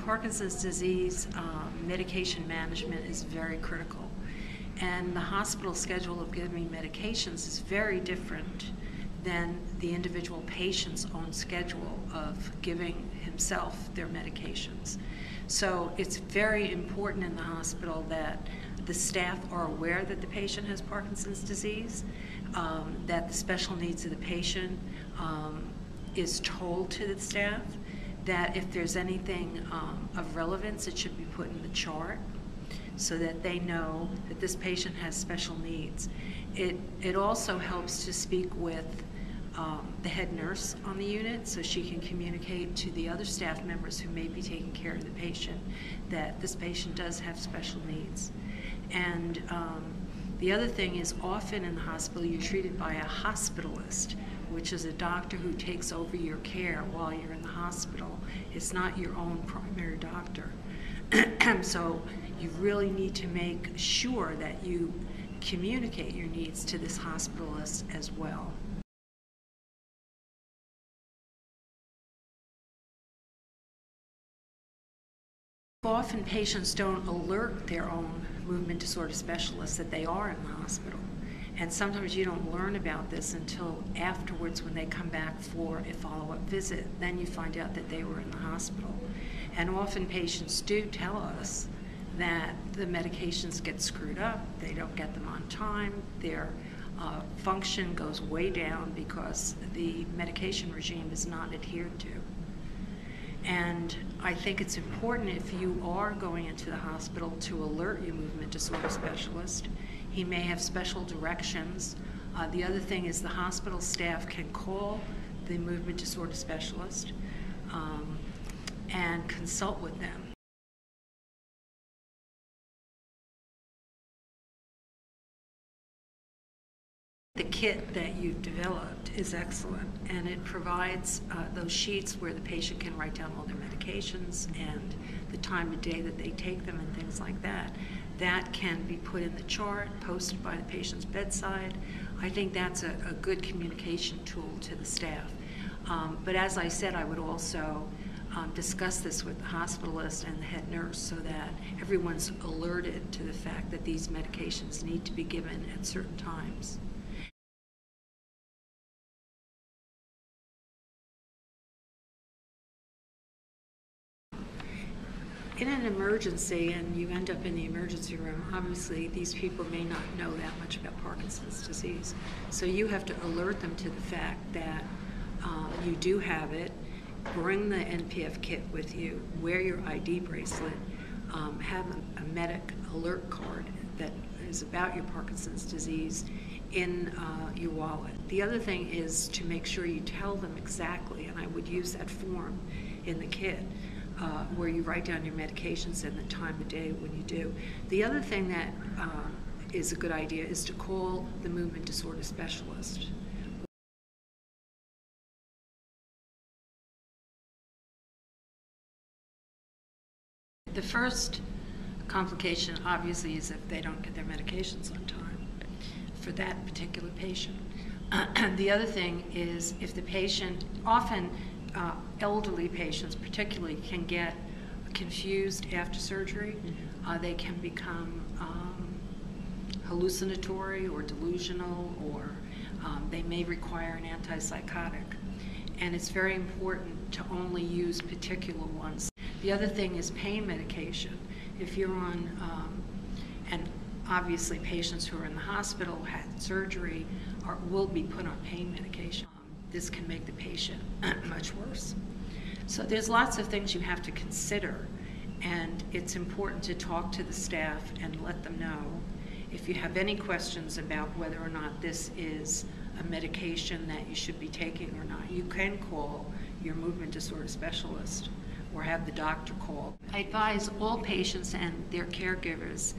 Parkinson's disease, medication management is very critical. And the hospital schedule of giving medications is very different than the individual patient's own schedule of giving himself their medications. So it's very important in the hospital that the staff are aware that the patient has Parkinson's disease, that the special needs of the patient is told to the staff, that if there's anything of relevance, it should be put in the chart so that they know that this patient has special needs. It also helps to speak with the head nurse on the unit so she can communicate to the other staff members who may be taking care of the patient that this patient does have special needs. And the other thing is, often in the hospital you're treated by a hospitalist, which is a doctor who takes over your care while you're in the hospital. It's not your own primary doctor. So you really need to make sure that you communicate your needs to this hospitalist as well. Often patients don't alert their own movement disorder specialist that they are in the hospital. And sometimes you don't learn about this until afterwards when they come back for a follow-up visit. Then you find out that they were in the hospital. And often patients do tell us that the medications get screwed up, they don't get them on time, their function goes way down because the medication regime is not adhered to. And I think it's important, if you are going into the hospital, to alert your movement disorder specialist. He may have special directions. The other thing is the hospital staff can call the movement disorder specialist and consult with them. The kit that you've developed is excellent, and it provides those sheets where the patient can write down all their medications and the time of day that they take them and things like that. That can be put in the chart, posted by the patient's bedside. I think that's a good communication tool to the staff. But as I said, I would also discuss this with the hospitalist and the head nurse so that everyone's alerted to the fact that these medications need to be given at certain times. In an emergency, and you end up in the emergency room, obviously these people may not know that much about Parkinson's disease. So you have to alert them to the fact that you do have it, bring the NPF kit with you, wear your ID bracelet, have a medic alert card that is about your Parkinson's disease in your wallet. The other thing is to make sure you tell them exactly, and I would use that form in the kit, where you write down your medications and the time of day when you do. The other thing that is a good idea is to call the movement disorder specialist. The first complication obviously is if they don't get their medications on time for that particular patient. The other thing is if the patient, often elderly patients particularly, can get confused after surgery. They can become hallucinatory or delusional, or they may require an antipsychotic. And it's very important to only use particular ones. The other thing is pain medication. If you're on, and obviously patients who are in the hospital, had surgery, will be put on pain medication. This can make the patient much worse. So there's lots of things you have to consider, and it's important to talk to the staff and let them know. If you have any questions about whether or not this is a medication that you should be taking or not, you can call your movement disorder specialist or have the doctor call. I advise all patients and their caregivers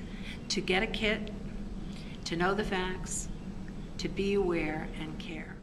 to get a kit, to know the facts, to be aware and care.